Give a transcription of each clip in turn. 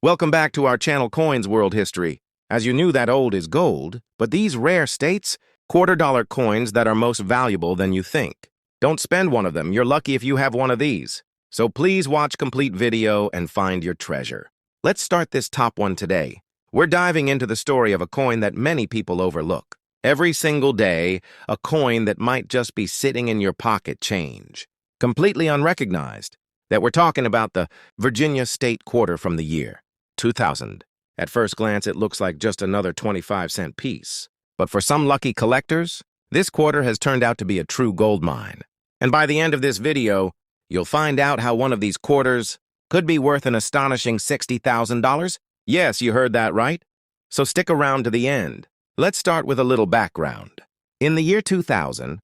Welcome back to our channel Coins World History. As you knew that old is gold, but these rare states, quarter-dollar coins that are most valuable than you think. Don't spend one of them, you're lucky if you have one of these. So please watch complete video and find your treasure. Let's start this top one today. We're diving into the story of a coin that many people overlook. Every single day, a coin that might just be sitting in your pocket change. Completely unrecognized. That we're talking about the Virginia State Quarter from the year 2000. At first glance, it looks like just another 25-cent piece. But for some lucky collectors, this quarter has turned out to be a true gold mine. And by the end of this video, you'll find out how one of these quarters could be worth an astonishing $60,000. Yes, you heard that right. So stick around to the end. Let's start with a little background. In the year 2000,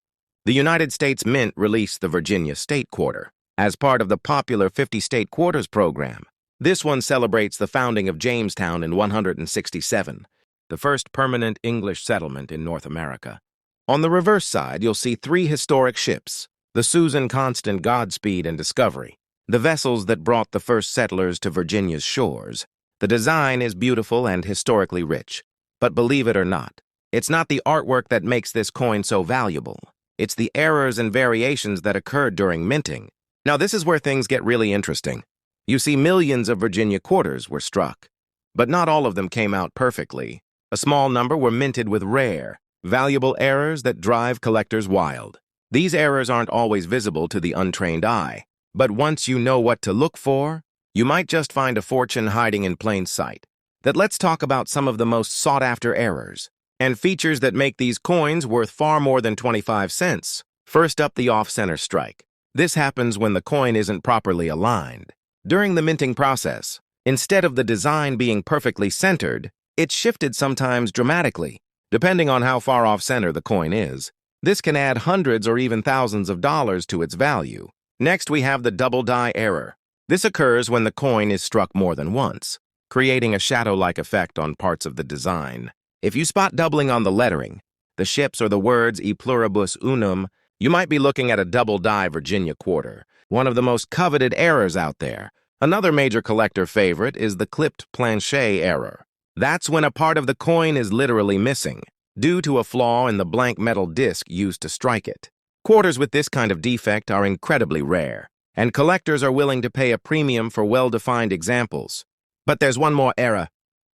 the United States Mint released the Virginia State Quarter as part of the popular 50-state quarters program. This one celebrates the founding of Jamestown in 167, the first permanent English settlement in North America. On the reverse side, you'll see three historic ships, the Susan Constant, Godspeed, and Discovery, the vessels that brought the first settlers to Virginia's shores. The design is beautiful and historically rich, but believe it or not, it's not the artwork that makes this coin so valuable. It's the errors and variations that occurred during minting. Now, this is where things get really interesting. You see, millions of Virginia quarters were struck, but not all of them came out perfectly. A small number were minted with rare, valuable errors that drive collectors wild. These errors aren't always visible to the untrained eye, but once you know what to look for, you might just find a fortune hiding in plain sight. Let's talk about some of the most sought-after errors and features that make these coins worth far more than 25 cents. First up, the off-center strike. This happens when the coin isn't properly aligned. During the minting process, instead of the design being perfectly centered, it's shifted sometimes dramatically, depending on how far off-center the coin is. This can add hundreds or even thousands of dollars to its value. Next, we have the double die error. This occurs when the coin is struck more than once, creating a shadow-like effect on parts of the design. If you spot doubling on the lettering, the ships or the words e pluribus unum, you might be looking at a double die Virginia quarter, one of the most coveted errors out there. Another major collector favorite is the clipped planchet error. That's when a part of the coin is literally missing, due to a flaw in the blank metal disc used to strike it. Quarters with this kind of defect are incredibly rare, and collectors are willing to pay a premium for well-defined examples. But there's one more error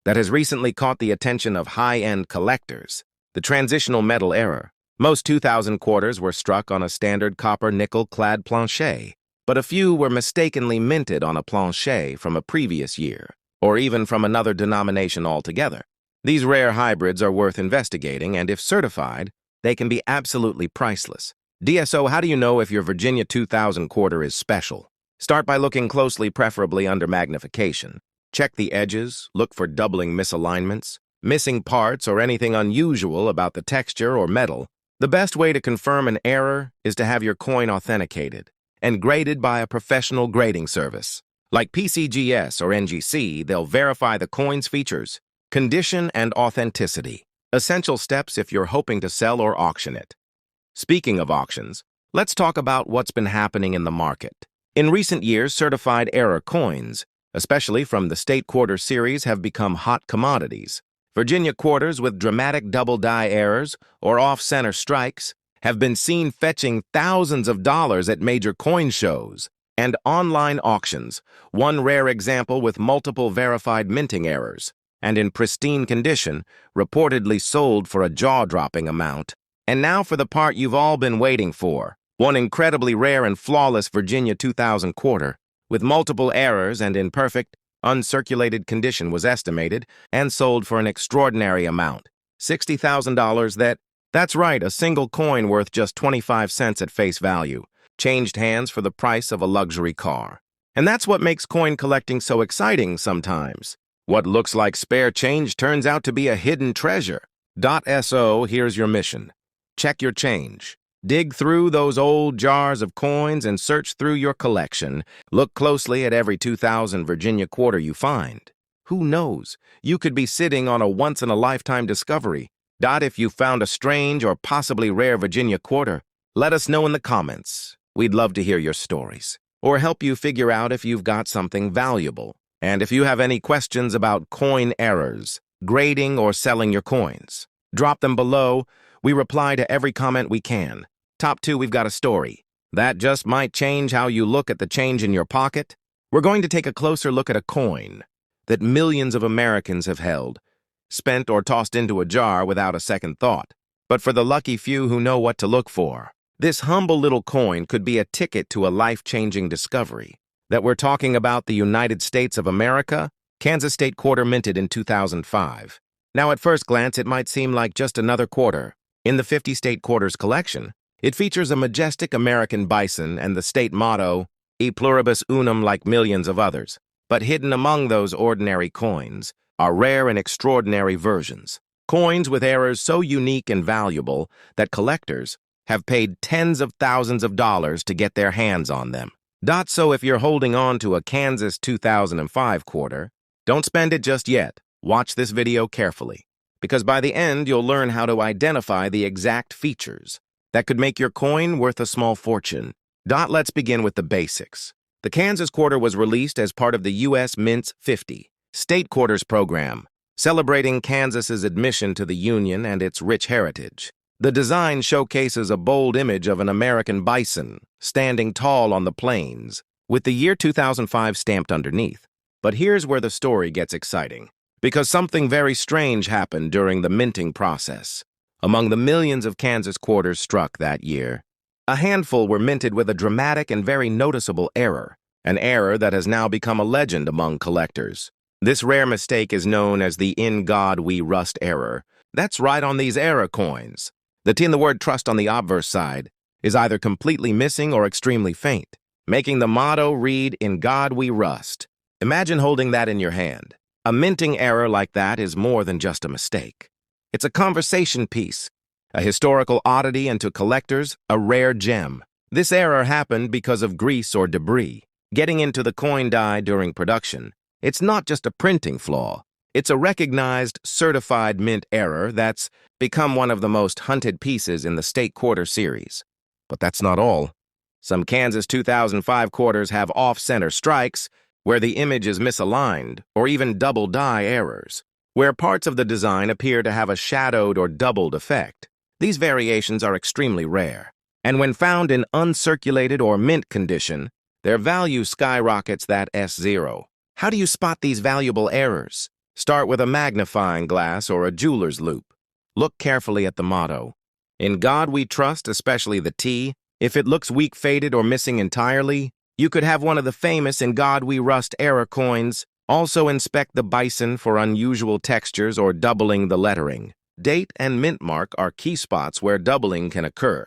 that has recently caught the attention of high-end collectors: the transitional metal error. Most 2000 quarters were struck on a standard copper-nickel-clad planchet, but a few were mistakenly minted on a planchet from a previous year, or even from another denomination altogether. These rare hybrids are worth investigating, and if certified, they can be absolutely priceless. DSO, how do you know if your Virginia 2000 quarter is special? Start by looking closely, preferably under magnification. Check the edges, look for doubling misalignments, missing parts, or anything unusual about the texture or metal. The best way to confirm an error is to have your coin authenticated and graded by a professional grading service. Like PCGS or NGC, they'll verify the coin's features, condition, and authenticity. Essential steps if you're hoping to sell or auction it. Speaking of auctions, let's talk about what's been happening in the market. In recent years, certified error coins, especially from the State Quarter series, have become hot commodities. Virginia quarters with dramatic double die errors or off-center strikes have been seen fetching thousands of dollars at major coin shows and online auctions, one rare example with multiple verified minting errors, and in pristine condition, reportedly sold for a jaw-dropping amount. And now for the part you've all been waiting for, one incredibly rare and flawless Virginia 2000 quarter, with multiple errors and in perfect, uncirculated condition, was estimated and sold for an extraordinary amount, $60,000. That's right, a single coin worth just 25 cents at face value, changed hands for the price of a luxury car. And that's what makes coin collecting so exciting sometimes. What looks like spare change turns out to be a hidden treasure. .so, here's your mission. Check your change. Dig through those old jars of coins and search through your collection. Look closely at every 2000 Virginia quarter you find. Who knows? You could be sitting on a once-in-a-lifetime discovery. If you found a strange or possibly rare Virginia quarter, let us know in the comments. We'd love to hear your stories, or help you figure out if you've got something valuable. And if you have any questions about coin errors, grading, or selling your coins, drop them below. We reply to every comment we can. Top 2, we've got a story. That just might change how you look at the change in your pocket. We're going to take a closer look at a coin that millions of Americans have held, spent or tossed into a jar without a second thought. But for the lucky few who know what to look for, this humble little coin could be a ticket to a life-changing discovery. That we're talking about the United States of America, Kansas State quarter minted in 2005. Now, at first glance, it might seem like just another quarter. In the 50 state quarters collection, it features a majestic American bison and the state motto, E pluribus unum, like millions of others. But hidden among those ordinary coins are rare and extraordinary versions. Coins with errors so unique and valuable that collectors have paid tens of thousands of dollars to get their hands on them. So if you're holding on to a Kansas 2005 quarter, don't spend it just yet. Watch this video carefully, because by the end you'll learn how to identify the exact features that could make your coin worth a small fortune. Let's begin with the basics. The Kansas quarter was released as part of the U.S. Mint's 50 State Quarters program, celebrating Kansas's admission to the Union and its rich heritage. The design showcases a bold image of an American bison standing tall on the plains, with the year 2005 stamped underneath. But here's where the story gets exciting, because something very strange happened during the minting process. Among the millions of Kansas quarters struck that year, a handful were minted with a dramatic and very noticeable error, an error that has now become a legend among collectors. This rare mistake is known as the "In God We Rust" error. That's right, on these error coins. The T in the word trust on the obverse side is either completely missing or extremely faint, making the motto read, "In God We Rust." Imagine holding that in your hand. A minting error like that is more than just a mistake. It's a conversation piece, a historical oddity, and to collectors, a rare gem. This error happened because of grease or debris getting into the coin die during production. It's not just a printing flaw. It's a recognized, certified mint error that's become one of the most hunted pieces in the State Quarter series. But that's not all. Some Kansas 2005 quarters have off-center strikes, where the image is misaligned, or even double die errors, where parts of the design appear to have a shadowed or doubled effect. These variations are extremely rare, and when found in uncirculated or mint condition, their value skyrockets that S0. How do you spot these valuable errors? Start with a magnifying glass or a jeweler's loupe. Look carefully at the motto. "In God We Trust," especially the T. If it looks weak, faded, or missing entirely, you could have one of the famous "In God We Rust" error coins. Also inspect the bison for unusual textures or doubling the lettering. Date and mint mark are key spots where doubling can occur.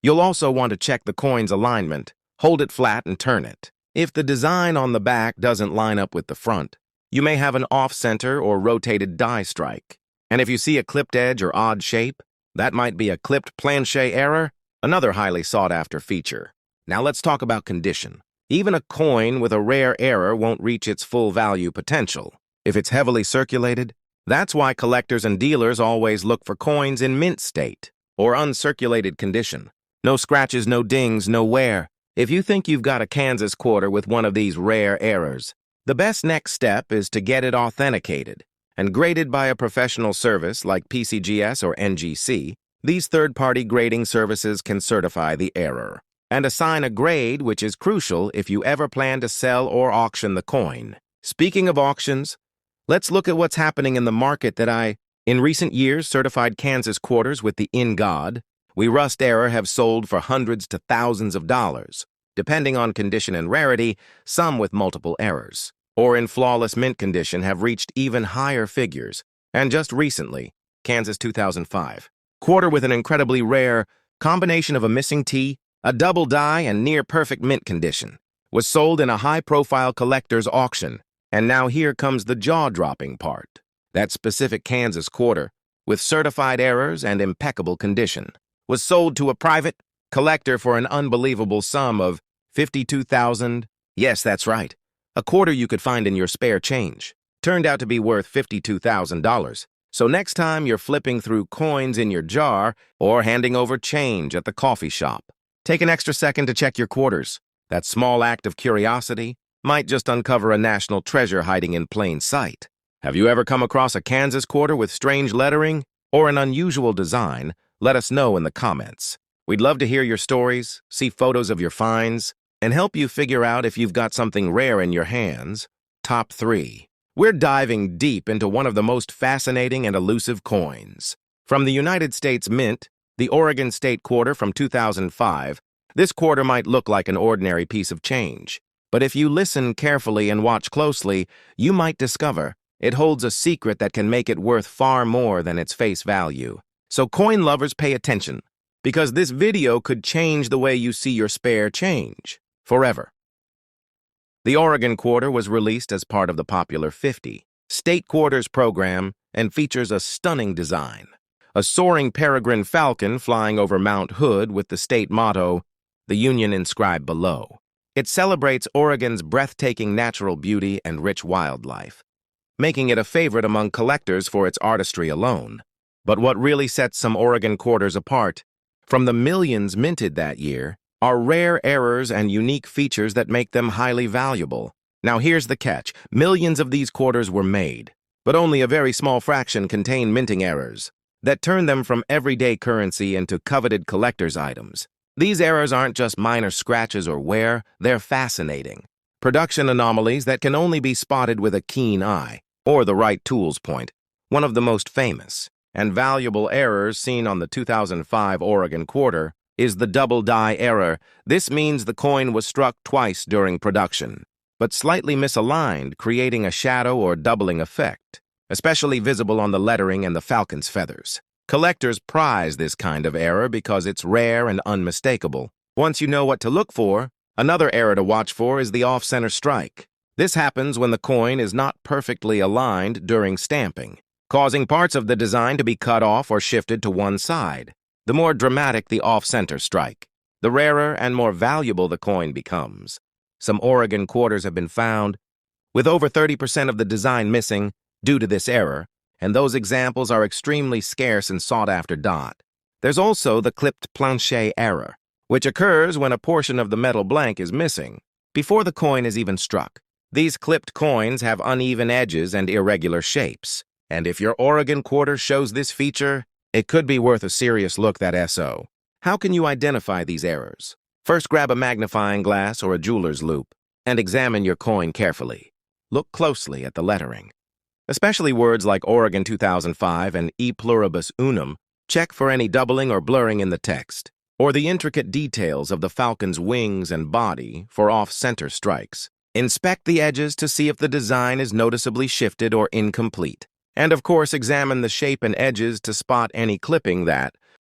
You'll also want to check the coin's alignment. Hold it flat and turn it. If the design on the back doesn't line up with the front, you may have an off-center or rotated die strike. And if you see a clipped edge or odd shape, that might be a clipped planchet error, another highly sought-after feature. Now let's talk about condition. Even a coin with a rare error won't reach its full value potential if it's heavily circulated. That's why collectors and dealers always look for coins in mint state or uncirculated condition. No scratches, no dings, no wear. If you think you've got a Kansas quarter with one of these rare errors, the best next step is to get it authenticated and graded by a professional service like PCGS or NGC. These third-party grading services can certify the error and assign a grade, which is crucial if you ever plan to sell or auction the coin. Speaking of auctions, let's look at what's happening in the market. In recent years, certified Kansas quarters with the "In God We Rust" error have sold for hundreds to thousands of dollars, depending on condition and rarity, some with multiple errors, or in flawless mint condition have reached even higher figures. And just recently, Kansas 2005 quarter with an incredibly rare combination of a missing T, a double die, and near-perfect mint condition was sold in a high-profile collector's auction. And now here comes the jaw-dropping part. That specific Kansas quarter, with certified errors and impeccable condition, was sold to a private collector for an unbelievable sum of $52,000. Yes, that's right. A quarter you could find in your spare change turned out to be worth $52,000. So next time you're flipping through coins in your jar or handing over change at the coffee shop, take an extra second to check your quarters. That small act of curiosity might just uncover a national treasure hiding in plain sight. Have you ever come across a Kansas quarter with strange lettering or an unusual design? Let us know in the comments. We'd love to hear your stories, see photos of your finds, and help you figure out if you've got something rare in your hands. Top 3. We're diving deep into one of the most fascinating and elusive coins. From the United States Mint, the Oregon State Quarter from 2005, this quarter might look like an ordinary piece of change. But if you listen carefully and watch closely, you might discover it holds a secret that can make it worth far more than its face value. So coin lovers, pay attention, because this video could change the way you see your spare change forever. The Oregon Quarter was released as part of the popular 50 State Quarters program and features a stunning design. A soaring peregrine falcon flying over Mount Hood with the state motto, "The Union," inscribed below. It celebrates Oregon's breathtaking natural beauty and rich wildlife, making it a favorite among collectors for its artistry alone. But what really sets some Oregon quarters apart, from the millions minted that year, are rare errors and unique features that make them highly valuable. Now here's the catch. Millions of these quarters were made, but only a very small fraction contain minting errors that turn them from everyday currency into coveted collector's items. These errors aren't just minor scratches or wear, they're fascinating production anomalies that can only be spotted with a keen eye or the right tools point. One of the most famous and valuable errors seen on the 2005 Oregon Quarter is the double die error. This means the coin was struck twice during production, but slightly misaligned, creating a shadow or doubling effect, especially visible on the lettering and the falcon's feathers. Collectors prize this kind of error because it's rare and unmistakable. Once you know what to look for, another error to watch for is the off-center strike. This happens when the coin is not perfectly aligned during stamping, causing parts of the design to be cut off or shifted to one side. The more dramatic the off-center strike, the rarer and more valuable the coin becomes. Some Oregon quarters have been found with over 30% of the design missing due to this error, and those examples are extremely scarce and sought after. There's also the clipped planche error, which occurs when a portion of the metal blank is missing before the coin is even struck. These clipped coins have uneven edges and irregular shapes, and if your Oregon quarter shows this feature, it could be worth a serious look. How can you identify these errors? First, grab a magnifying glass or a jeweler's loupe and examine your coin carefully. Look closely at the lettering, especially words like Oregon 2005 and E pluribus unum. Check for any doubling or blurring in the text, or the intricate details of the falcon's wings and body for off-center strikes. Inspect the edges to see if the design is noticeably shifted or incomplete. And of course, examine the shape and edges to spot any clipping.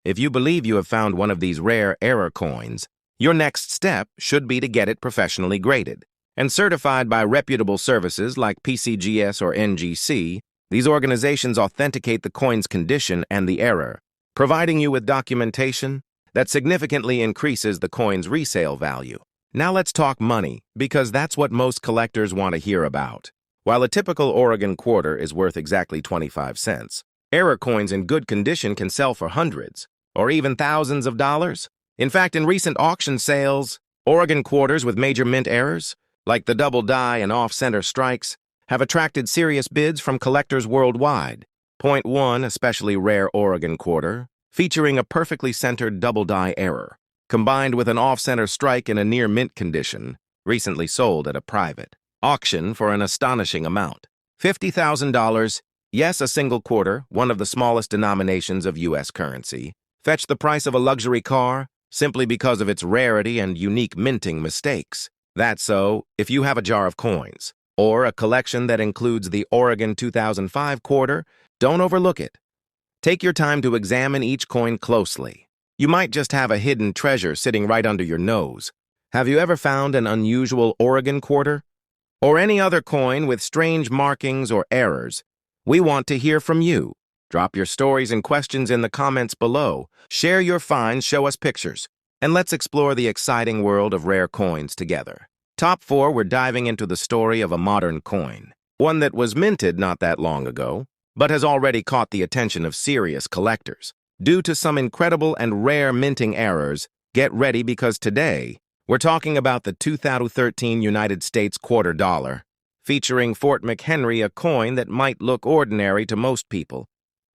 If you believe you have found one of these rare error coins, your next step should be to get it professionally graded and certified by reputable services like PCGS or NGC. These organizations authenticate the coin's condition and the error, providing you with documentation that significantly increases the coin's resale value. Now let's talk money, because that's what most collectors want to hear about. While a typical Oregon quarter is worth exactly 25 cents, error coins in good condition can sell for hundreds or even thousands of dollars. In fact, in recent auction sales, Oregon quarters with major mint errors, like the double die and off-center strikes, have attracted serious bids from collectors worldwide. Point 1, especially rare Oregon quarter, featuring a perfectly centered double die error, combined with an off-center strike in a near-mint condition, recently sold at a private auction for an astonishing amount. $50,000. Yes, a single quarter, one of the smallest denominations of U.S. currency, fetched the price of a luxury car simply because of its rarity and unique minting mistakes. That's so, if you have a jar of coins, or a collection that includes the Oregon 2005 quarter, don't overlook it. Take your time to examine each coin closely. You might just have a hidden treasure sitting right under your nose. Have you ever found an unusual Oregon quarter? Or any other coin with strange markings or errors? We want to hear from you. Drop your stories and questions in the comments below. Share your finds, show us pictures, and let's explore the exciting world of rare coins together. Top 4, we're diving into the story of a modern coin, one that was minted not that long ago, but has already caught the attention of serious collectors. Due to some incredible and rare minting errors, get ready because today, We're talking about the 2013 United States quarter dollar, featuring Fort McHenry, a coin that might look ordinary to most people,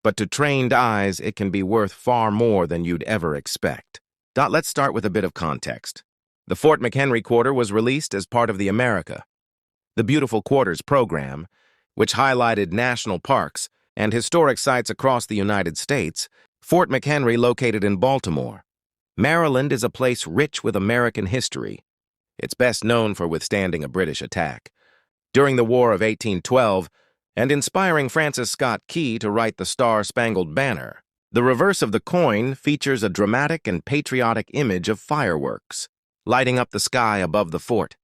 but to trained eyes, it can be worth far more than you'd ever expect. Let's start with a bit of context. The Fort McHenry quarter was released as part of the America, the Beautiful Quarters program, which highlighted national parks and historic sites across the United States. Fort McHenry, located in Baltimore, Maryland, is a place rich with American history. It's best known for withstanding a British attack during the War of 1812 and inspiring Francis Scott Key to write the Star-Spangled Banner. The reverse of the coin features a dramatic and patriotic image of fireworks lighting up the sky above the fort.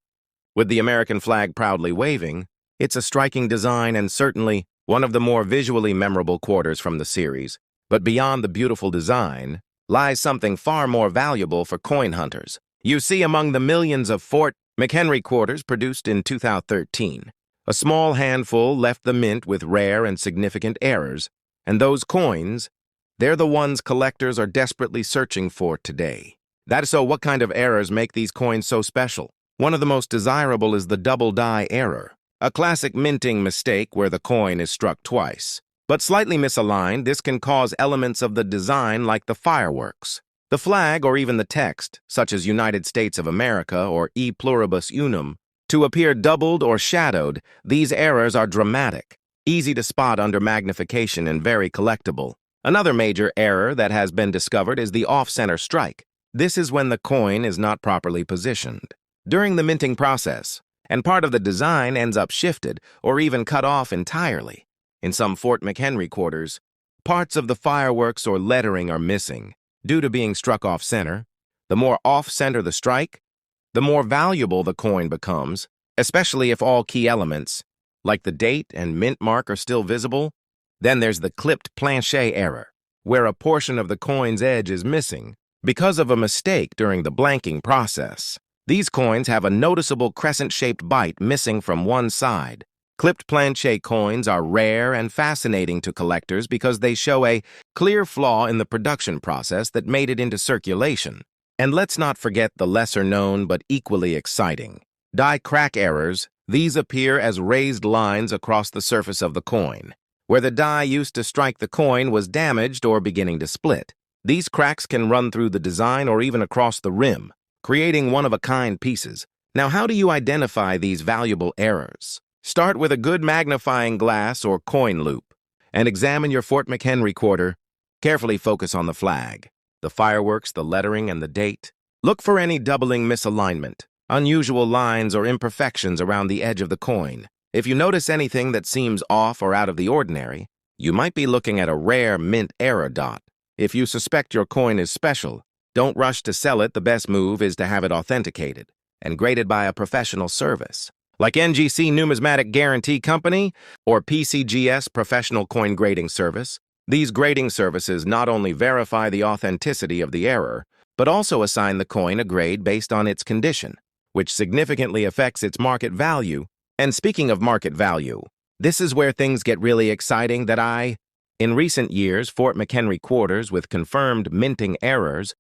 With the American flag proudly waving, it's a striking design and certainly one of the more visually memorable quarters from the series. But beyond the beautiful design lies something far more valuable for coin hunters. You see, among the millions of Fort McHenry quarters produced in 2013, a small handful left the mint with rare and significant errors, and those coins, they're the ones collectors are desperately searching for today. So what kind of errors make these coins so special? One of the most desirable is the double die error, a classic minting mistake where the coin is struck twice. But slightly misaligned, this can cause elements of the design like the fireworks, the flag, or even the text, such as United States of America or E Pluribus Unum, to appear doubled or shadowed. These errors are dramatic, easy to spot under magnification, and very collectible. Another major error that has been discovered is the off-center strike. This is when the coin is not properly positioned during the minting process, and part of the design ends up shifted or even cut off entirely. In some Fort McHenry quarters, parts of the fireworks or lettering are missing due to being struck off-center. The more off-center the strike, the more valuable the coin becomes, especially if all key elements, like the date and mint mark, are still visible. Then there's the clipped planchet error, where a portion of the coin's edge is missing because of a mistake during the blanking process. These coins have a noticeable crescent-shaped bite missing from one side. Clipped planchet coins are rare and fascinating to collectors because they show a clear flaw in the production process that made it into circulation. And let's not forget the lesser-known but equally exciting die crack errors. These appear as raised lines across the surface of the coin, where the die used to strike the coin was damaged or beginning to split. These cracks can run through the design or even across the rim, creating one-of-a-kind pieces. Now, how do you identify these valuable errors? Start with a good magnifying glass or coin loop and examine your Fort McHenry quarter. Carefully focus on the flag, the fireworks, the lettering, and the date. Look for any doubling misalignment, unusual lines, or imperfections around the edge of the coin. If you notice anything that seems off or out of the ordinary, you might be looking at a rare mint error dot. If you suspect your coin is special, don't rush to sell it. The best move is to have it authenticated and graded by a professional service, like NGC Numismatic Guarantee Company or PCGS Professional Coin Grading Service. These grading services not only verify the authenticity of the error, but also assign the coin a grade based on its condition, which significantly affects its market value. And speaking of market value, this is where things get really exciting. In recent years, Fort McHenry quarters with confirmed minting errors,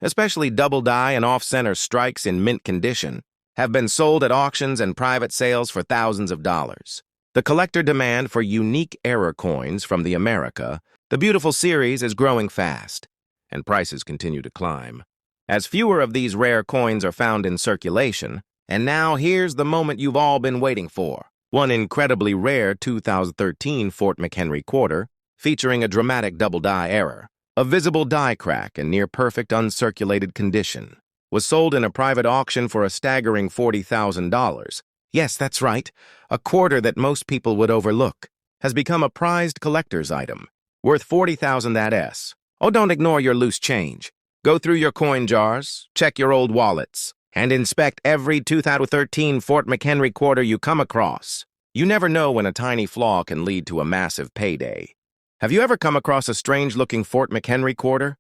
especially double die and off-center strikes in mint condition, have been sold at auctions and private sales for thousands of dollars. The collector demand for unique error coins from the America, the Beautiful series, is growing fast, and prices continue to climb, as fewer of these rare coins are found in circulation. And now here's the moment you've all been waiting for. One incredibly rare 2013 Fort McHenry quarter, featuring a dramatic double die error, a visible die crack in near-perfect uncirculated condition, was sold in a private auction for a staggering $40,000. Yes, that's right. A quarter that most people would overlook has become a prized collector's item, worth $40,000. Oh, don't ignore your loose change. Go through your coin jars, check your old wallets, and inspect every 2013 Fort McHenry quarter you come across. You never know when a tiny flaw can lead to a massive payday. Have you ever come across a strange-looking Fort McHenry quarter?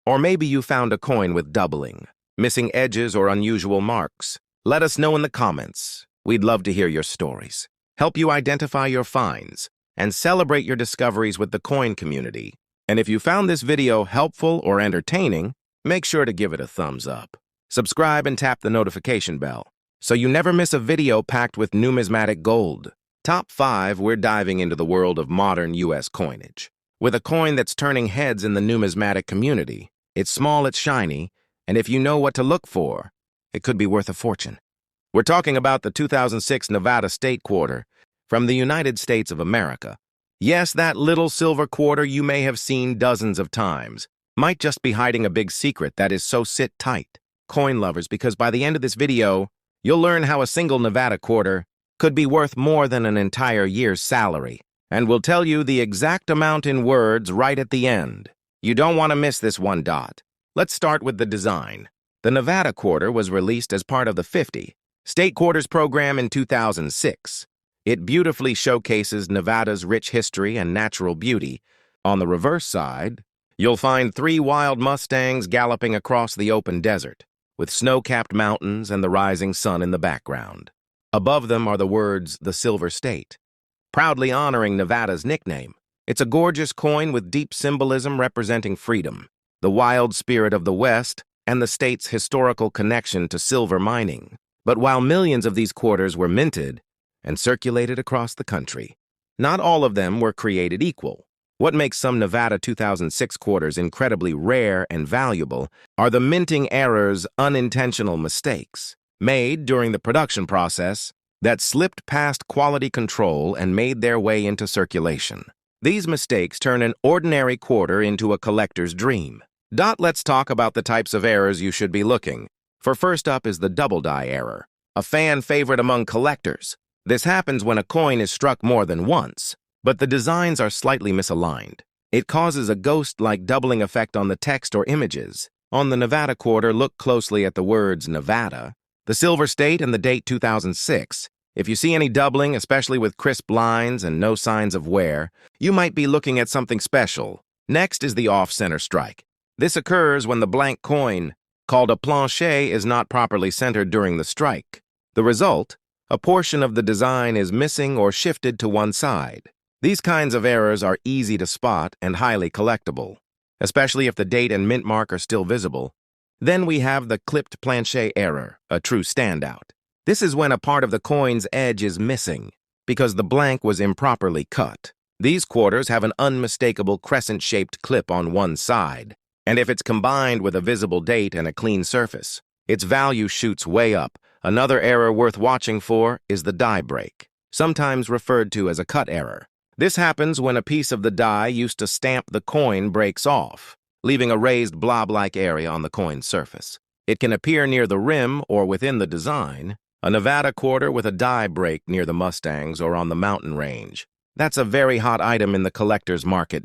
Or maybe you found a coin with doubling, missing edges, or unusual marks? Let us know in the comments. We'd love to hear your stories, help you identify your finds, and celebrate your discoveries with the coin community. And if you found this video helpful or entertaining, make sure to give it a thumbs up. Subscribe and tap the notification bell so you never miss a video packed with numismatic gold. Top 5, we're diving into the world of modern U.S. coinage. With a coin that's turning heads in the numismatic community, it's small, it's shiny, and if you know what to look for, it could be worth a fortune. We're talking about the 2006 Nevada State Quarter from the United States of America. Yes, that little silver quarter you may have seen dozens of times might just be hiding a big secret that is so sit tight, coin lovers, because by the end of this video, you'll learn how a single Nevada quarter could be worth more than an entire year's salary. And we'll tell you the exact amount in words right at the end. You don't want to miss this one. Let's start with the design. The Nevada quarter was released as part of the 50 State Quarters program in 2006. It beautifully showcases Nevada's rich history and natural beauty. On the reverse side, you'll find 3 wild Mustangs galloping across the open desert, with snow-capped mountains and the rising sun in the background. Above them are the words, "The Silver State," proudly honoring Nevada's nickname. It's a gorgeous coin with deep symbolism representing freedom, the wild spirit of the West, and the state's historical connection to silver mining. But while millions of these quarters were minted and circulated across the country, not all of them were created equal. What makes some Nevada 2006 quarters incredibly rare and valuable are the minting errors, unintentional mistakes made during the production process that slipped past quality control and made their way into circulation. These mistakes turn an ordinary quarter into a collector's dream. Let's talk about the types of errors you should be looking for. First up is the double die error, a fan favorite among collectors. This happens when a coin is struck more than once, but the designs are slightly misaligned. It causes a ghost-like doubling effect on the text or images. On the Nevada quarter, look closely at the words Nevada, the Silver State, and the date 2006. If you see any doubling, especially with crisp lines and no signs of wear, you might be looking at something special. Next is the off-center strike. This occurs when the blank coin, called a planche, is not properly centered during the strike. The result? A portion of the design is missing or shifted to one side. These kinds of errors are easy to spot and highly collectible, especially if the date and mint mark are still visible. Then we have the clipped planche error, a true standout. This is when a part of the coin's edge is missing because the blank was improperly cut. These quarters have an unmistakable crescent-shaped clip on one side, and if it's combined with a visible date and a clean surface, its value shoots way up. Another error worth watching for is the die break, sometimes referred to as a cut error. This happens when a piece of the die used to stamp the coin breaks off, leaving a raised blob-like area on the coin's surface. It can appear near the rim or within the design. A Nevada quarter with a die break near the Mustangs or on the mountain range. That's a very hot item in the collector's market.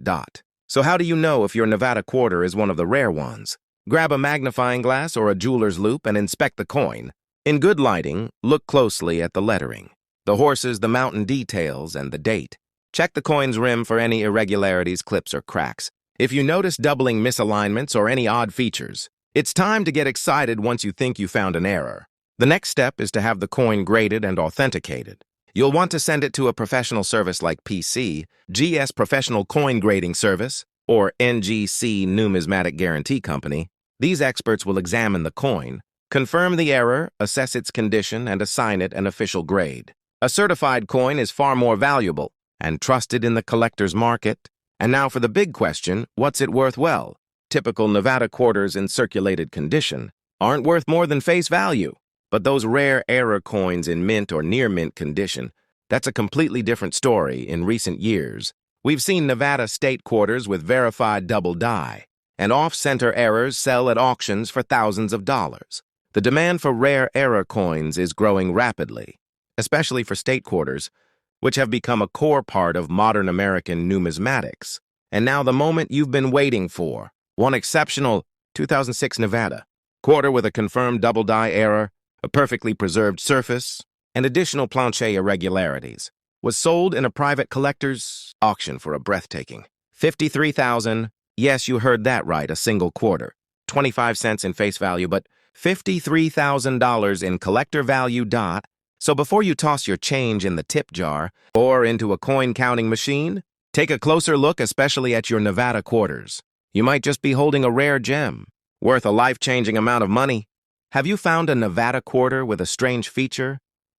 So how do you know if your Nevada quarter is one of the rare ones? Grab a magnifying glass or a jeweler's loupe and inspect the coin. In good lighting, look closely at the lettering, the horses, the mountain details, and the date. Check the coin's rim for any irregularities, clips, or cracks. If you notice doubling, misalignments, or any odd features, it's time to get excited once you think you found an error. The next step is to have the coin graded and authenticated. You'll want to send it to a professional service like GS Professional Coin Grading Service, or NGC Numismatic Guarantee Company. These experts will examine the coin, confirm the error, assess its condition, and assign it an official grade. A certified coin is far more valuable and trusted in the collector's market. And now for the big question, what's it worth? Well, typical Nevada quarters in circulated condition aren't worth more than face value. But those rare error coins in mint or near mint condition, that's a completely different story. In recent years, we've seen Nevada state quarters with verified double die and off-center errors sell at auctions for thousands of dollars. The demand for rare error coins is growing rapidly, especially for state quarters, which have become a core part of modern American numismatics. And now the moment you've been waiting for. One exceptional 2006 Nevada quarter with a confirmed double die error, a perfectly preserved surface, and additional planche irregularities was sold in a private collector's auction for a breathtaking $53,000. Yes, you heard that right, a single quarter. 25 cents in face value, but $53,000 in collector value. So before you toss your change in the tip jar or into a coin counting machine, take a closer look, especially at your Nevada quarters. You might just be holding a rare gem, worth a life-changing amount of money. Have you found a Nevada quarter with a strange feature?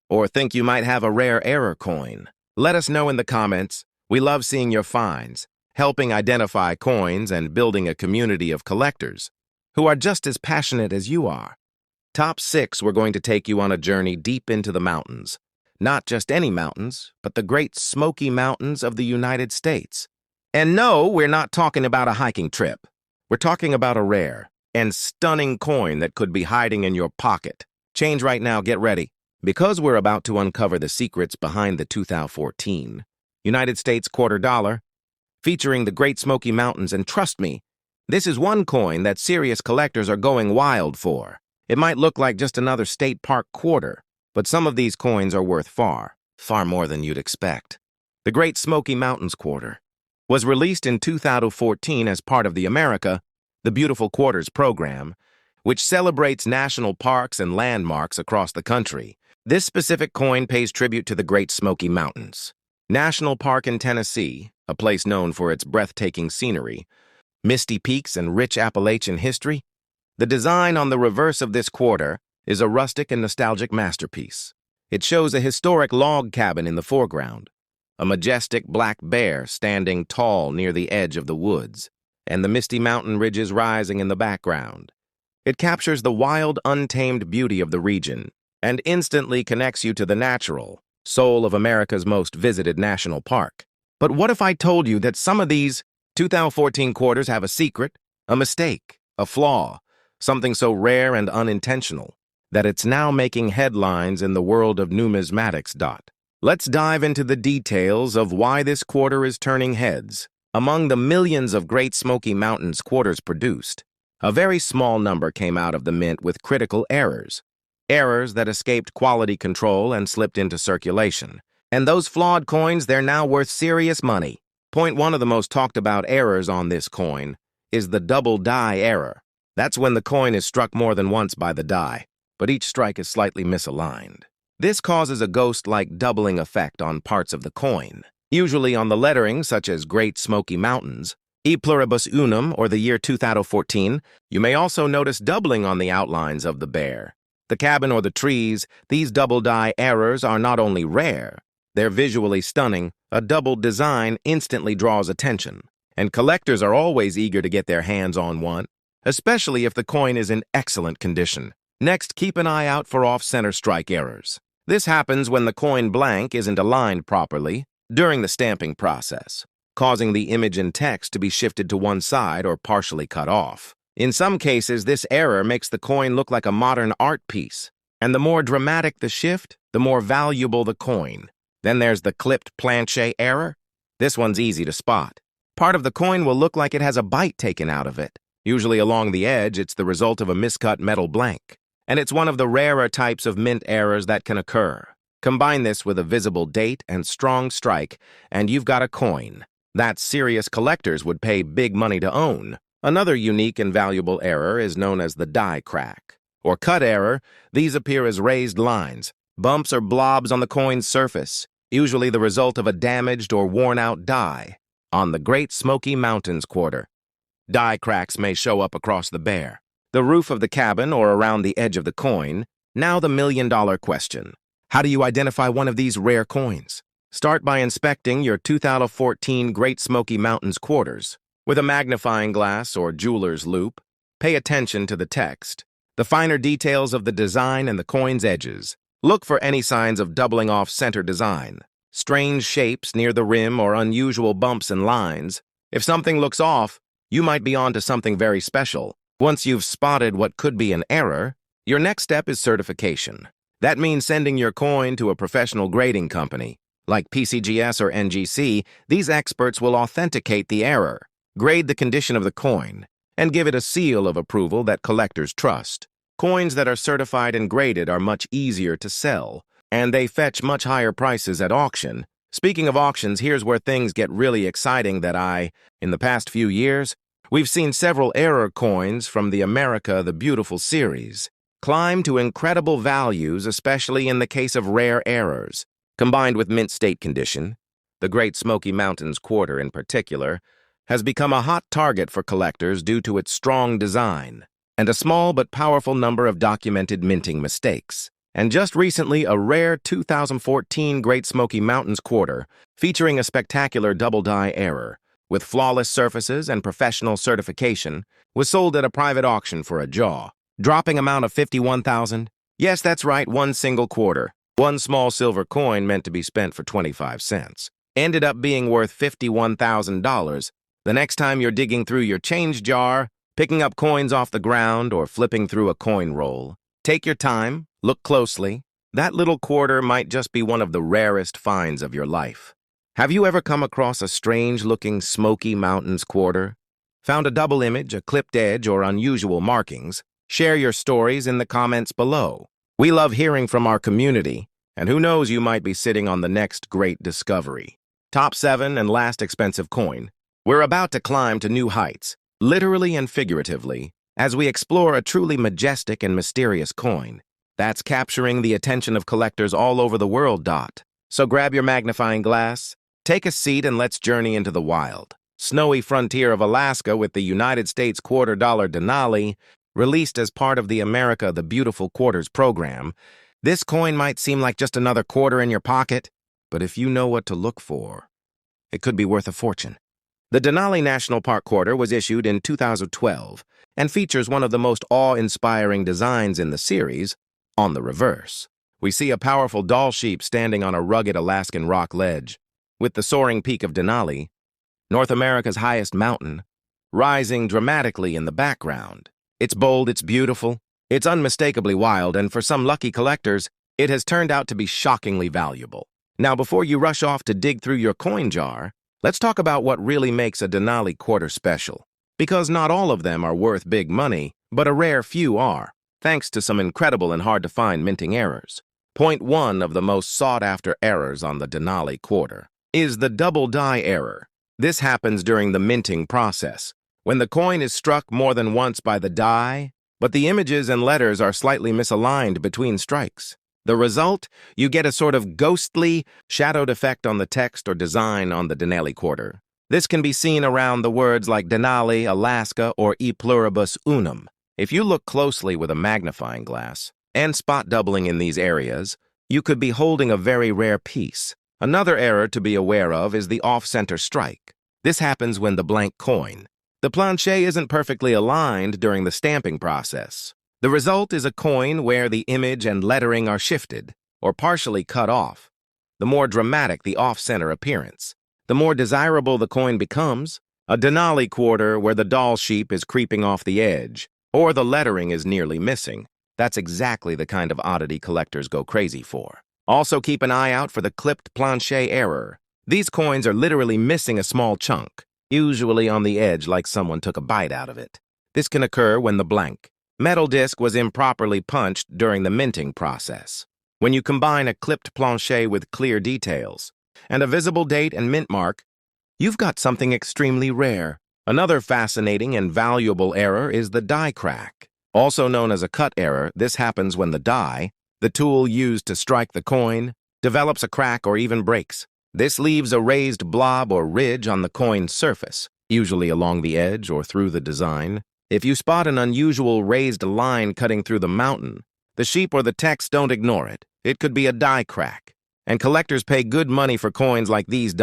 Or think you might have a rare error coin? Let us know in the comments. We love seeing your finds, helping identify coins and building a community of collectors who are just as passionate as you are. Top 6, we're going to take you on a journey deep into the mountains. Not just any mountains, but the Great Smoky Mountains of the United States. And no, we're not talking about a hiking trip. We're talking about a rare and stunning coin that could be hiding in your pocket. Change right now, get ready. Because we're about to uncover the secrets behind the 2014 United States quarter dollar, featuring the Great Smoky Mountains, and trust me, this is one coin that serious collectors are going wild for. It might look like just another state park quarter, but some of these coins are worth far more than you'd expect. The Great Smoky Mountains quarter was released in 2014 as part of the America, the Beautiful Quarters program, which celebrates national parks and landmarks across the country. This specific coin pays tribute to the Great Smoky Mountains National Park in Tennessee, a place known for its breathtaking scenery, misty peaks, and rich Appalachian history. The design on the reverse of this quarter is a rustic and nostalgic masterpiece. It shows a historic log cabin in the foreground, a majestic black bear standing tall near the edge of the woods, and the misty mountain ridges rising in the background. It captures the wild, untamed beauty of the region and instantly connects you to the natural soul of America's most visited national park. But what if I told you that some of these 2014 quarters have a secret, a mistake, a flaw, something so rare and unintentional that it's now making headlines in the world of numismatics. Let's dive into the details of why this quarter is turning heads. Among the millions of Great Smoky Mountains quarters produced, a very small number came out of the mint with critical errors that escaped quality control and slipped into circulation. And those flawed coins, they're now worth serious money. Point 1 of the most talked about errors on this coin is the double die error. That's when the coin is struck more than once by the die, but each strike is slightly misaligned. This causes a ghost-like doubling effect on parts of the coin, usually on the lettering such as Great Smoky Mountains, E pluribus unum, or the year 2014. You may also notice doubling on the outlines of the bear, the cabin, or the trees. These double die errors are not only rare, they're visually stunning. A double design instantly draws attention, and collectors are always eager to get their hands on one, especially if the coin is in excellent condition. Next, keep an eye out for off-center strike errors. This happens when the coin blank isn't aligned properly during the stamping process, causing the image and text to be shifted to one side or partially cut off. In some cases, this error makes the coin look like a modern art piece, and the more dramatic the shift, the more valuable the coin. Then there's the clipped planche error. This one's easy to spot. Part of the coin will look like it has a bite taken out of it. Usually along the edge, it's the result of a miscut metal blank, and it's one of the rarer types of mint errors that can occur. Combine this with a visible date and strong strike, and you've got a coin that serious collectors would pay big money to own. Another unique and valuable error is known as the die crack, or cut error. These appear as raised lines, bumps, or blobs on the coin's surface, usually the result of a damaged or worn-out die. On the Great Smoky Mountains quarter, die cracks may show up across the bear, the roof of the cabin, or around the edge of the coin. Now the million-dollar question. How do you identify one of these rare coins? Start by inspecting your 2014 Great Smoky Mountains quarters. With a magnifying glass or jeweler's loupe, pay attention to the text, the finer details of the design, and the coin's edges. Look for any signs of doubling off center design, strange shapes near the rim, or unusual bumps and lines. If something looks off, you might be onto something very special. Once you've spotted what could be an error, your next step is certification. That means sending your coin to a professional grading company, like PCGS or NGC. These experts will authenticate the error, grade the condition of the coin, and give it a seal of approval that collectors trust. Coins that are certified and graded are much easier to sell, and they fetch much higher prices at auction. Speaking of auctions, here's where things get really exciting. In the past few years, we've seen several error coins from the America the Beautiful series climb to incredible values, especially in the case of rare errors. Combined with mint state condition, the Great Smoky Mountains quarter in particular has become a hot target for collectors due to its strong design, and a small but powerful number of documented minting mistakes. And just recently, a rare 2014 Great Smoky Mountains quarter featuring a spectacular double-die error, with flawless surfaces and professional certification, was sold at a private auction for a jaw-dropping amount of $51,000. Yes, that's right, one single quarter. One small silver coin meant to be spent for 25 cents. Ended up being worth $51,000. The next time you're digging through your change jar, picking up coins off the ground, or flipping through a coin roll, take your time, look closely. That little quarter might just be one of the rarest finds of your life. Have you ever come across a strange-looking Smoky Mountains quarter? Found a double image, a clipped edge, or unusual markings? Share your stories in the comments below. We love hearing from our community, and who knows, you might be sitting on the next great discovery. Top 7 and last expensive coin. We're about to climb to new heights, literally and figuratively, as we explore a truly majestic and mysterious coin that's capturing the attention of collectors all over the world. So grab your magnifying glass, take a seat, and let's journey into the wild, snowy frontier of Alaska with the United States $quarter Denali. Released as part of the America the Beautiful Quarters program, this coin might seem like just another quarter in your pocket, but if you know what to look for, it could be worth a fortune. The Denali National Park quarter was issued in 2012 and features one of the most awe-inspiring designs in the series. On the reverse, we see a powerful doll sheep standing on a rugged Alaskan rock ledge, with the soaring peak of Denali, North America's highest mountain, rising dramatically in the background. It's bold, it's beautiful, it's unmistakably wild, and for some lucky collectors, it has turned out to be shockingly valuable. Now, before you rush off to dig through your coin jar, let's talk about what really makes a Denali quarter special. Because not all of them are worth big money, but a rare few are, thanks to some incredible and hard-to-find minting errors. Point 1 of the most sought-after errors on the Denali quarter is the double die error. This happens during the minting process, when the coin is struck more than once by the die, but the images and letters are slightly misaligned between strikes. The result? You get a sort of ghostly, shadowed effect on the text or design on the Denali quarter. This can be seen around the words like Denali, Alaska, or E pluribus unum. If you look closely with a magnifying glass and spot doubling in these areas, you could be holding a very rare piece. Another error to be aware of is the off-center strike. This happens when the blank coin, the planchet, isn't perfectly aligned during the stamping process. The result is a coin where the image and lettering are shifted or partially cut off. The more dramatic the off-center appearance, the more desirable the coin becomes. A Denali quarter where the doll sheep is creeping off the edge or the lettering is nearly missing. That's exactly the kind of oddity collectors go crazy for. Also keep an eye out for the clipped planchet error. These coins are literally missing a small chunk, usually on the edge like someone took a bite out of it. This can occur when the blank metal disc was improperly punched during the minting process. When you combine a clipped planchet with clear details and a visible date and mint mark, you've got something extremely rare. Another fascinating and valuable error is the die crack. Also known as a cut error, this happens when the die, the tool used to strike the coin, develops a crack or even breaks. This leaves a raised blob or ridge on the coin's surface, usually along the edge or through the design. If you spot an unusual raised line cutting through the mountain, the sheep or the text, don't ignore it. It could be a die crack. And collectors pay good money for coins like these.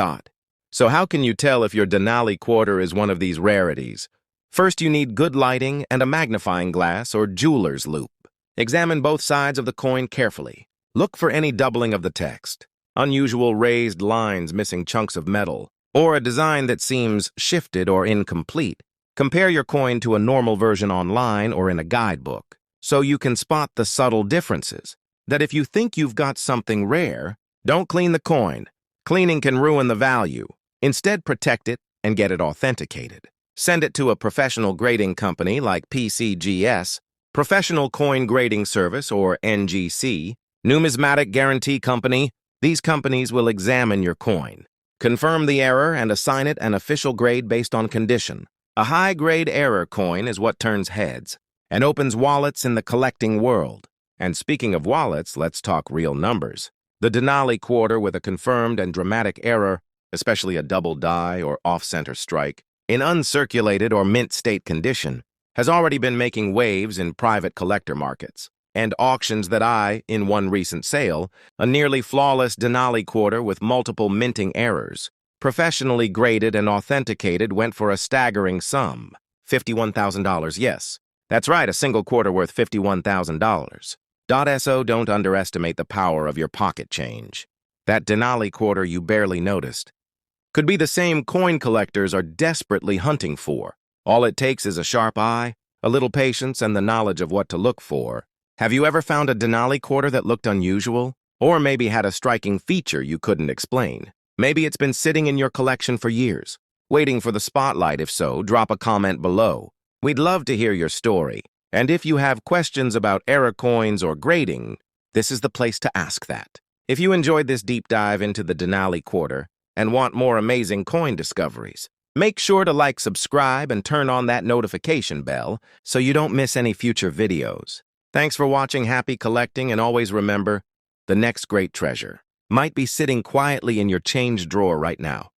So how can you tell if your Denali quarter is one of these rarities? First, you need good lighting and a magnifying glass or jeweler's loupe. Examine both sides of the coin carefully. Look for any doubling of the text, unusual raised lines missing chunks of metal, or a design that seems shifted or incomplete. Compare your coin to a normal version online or in a guidebook, so you can spot the subtle differences. That if you think you've got something rare, don't clean the coin. Cleaning can ruin the value. Instead, protect it and get it authenticated. Send it to a professional grading company like PCGS, Professional Coin Grading Service, or NGC, Numismatic Guarantee Company. These companies will examine your coin, confirm the error, and assign it an official grade based on condition. A high-grade error coin is what turns heads and opens wallets in the collecting world. And speaking of wallets, let's talk real numbers. The Denali quarter with a confirmed and dramatic error, especially a double die or off-center strike, in uncirculated or mint state condition, has already been making waves in private collector markets and auctions that in one recent sale, a nearly flawless Denali quarter with multiple minting errors, professionally graded and authenticated, went for a staggering sum. $51,000, yes. That's right, a single quarter worth $51,000. .so don't underestimate the power of your pocket change. That Denali quarter you barely noticed could be the same coin collectors are desperately hunting for. All it takes is a sharp eye, a little patience, and the knowledge of what to look for. Have you ever found a Denali quarter that looked unusual? Or maybe had a striking feature you couldn't explain? Maybe it's been sitting in your collection for years, waiting for the spotlight. If so, drop a comment below. We'd love to hear your story. And if you have questions about error coins or grading, this is the place to ask that. If you enjoyed this deep dive into the Denali quarter and want more amazing coin discoveries, make sure to like, subscribe, and turn on that notification bell so you don't miss any future videos. Thanks for watching. Happy collecting, and always remember, the next great treasure might be sitting quietly in your change drawer right now.